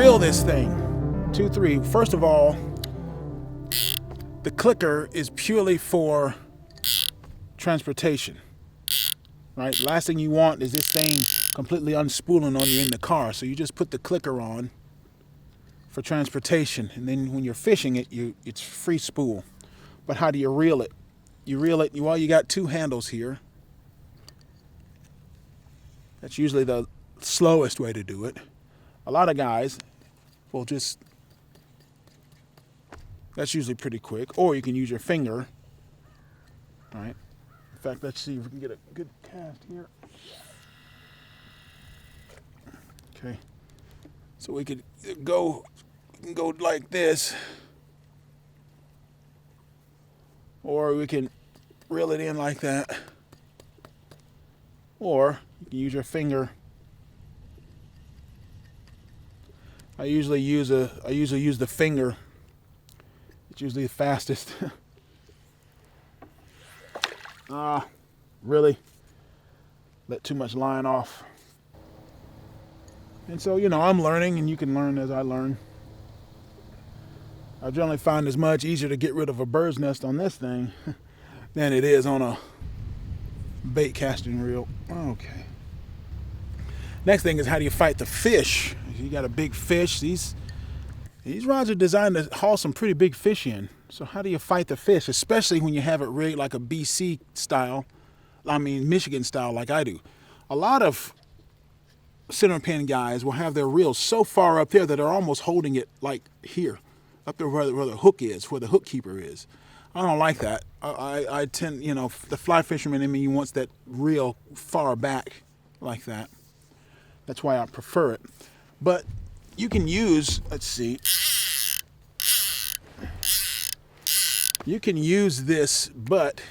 reel this thing? 2, 3. First of all, the clicker is purely for transportation, right? Last thing you want is this thing completely unspooling on you in the car. So you just put the clicker on for transportation, and then when you're fishing it, it's free spool. But how do you reel it? You reel it, well, you got 2 handles here. That's usually the slowest way to do it. A lot of guys will just, that's usually pretty quick. Or you can use your finger, right? In fact, let's see if we can get a good cast here. Okay. So we could go like this. Or we can reel it in like that. Or you can use your finger. I usually use the finger. It's usually the fastest. Really let too much line off. And so, I'm learning, and you can learn as I learn. I generally find it's much easier to get rid of a bird's nest on this thing than it is on a bait casting reel. Okay. Next thing is, how do you fight the fish? You got a big fish. These rods are designed to haul some pretty big fish in. So how do you fight the fish, especially when you have it rigged like a BC style, Michigan style like I do? A lot of Centerpin guys will have their reels so far up there that they're almost holding it like here, up there where the hook is, where the hook keeper is. I don't like that. I tend, the fly fisherman in me wants that reel far back like that. That's why I prefer it. But you can use, let's see, you can use this butt,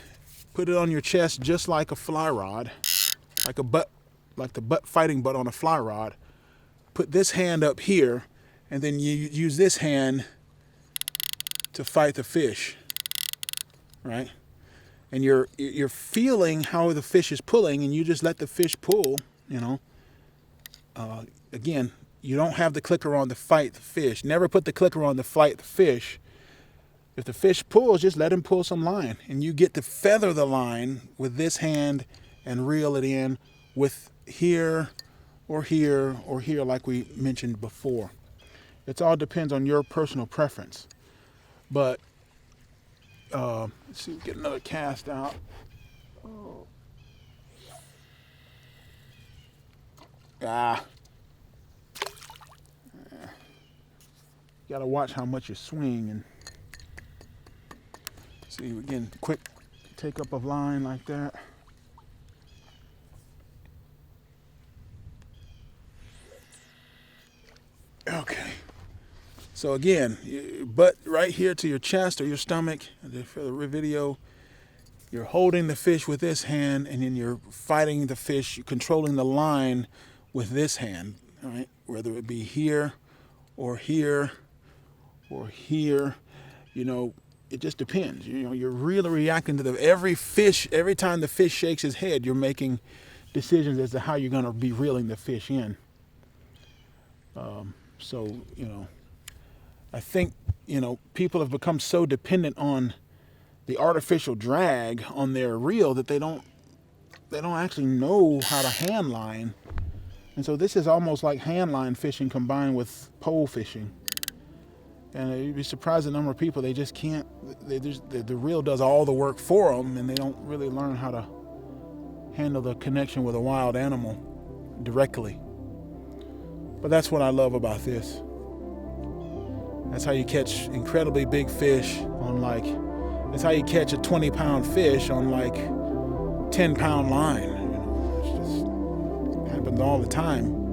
put it on your chest just like a fly rod, like the butt fighting butt on a fly rod. Put this hand up here, and then you use this hand to fight the fish, right? And you're feeling how the fish is pulling, and you just let the fish pull. Again, you don't have the clicker on to fight the fish. Never put the clicker on to fight the fish. If the fish pulls, just let him pull some line, and you get to feather the line with this hand and reel it in with here or here or here, like we mentioned before. It all depends on your personal preference. But let's see, get another cast out. Oh. You gotta watch how much you swing, and see, again, quick take up of line like that. Okay. So again, butt right here to your chest or your stomach. For the video, you're holding the fish with this hand, and then you're fighting the fish, you're controlling the line with this hand, all right? Whether it be here or here or here, it just depends. You're really reacting to every time the fish shakes his head, you're making decisions as to how you're going to be reeling the fish in. So, I think, people have become so dependent on the artificial drag on their reel that they don't actually know how to hand line. And so this is almost like hand line fishing combined with pole fishing. And you'd be surprised the number of people, they just can't, the reel does all the work for them, and they don't really learn how to handle the connection with a wild animal directly. But that's what I love about this. That's how you catch incredibly big fish on that's how you catch a 20-pound fish on 10-pound line. It just happens all the time.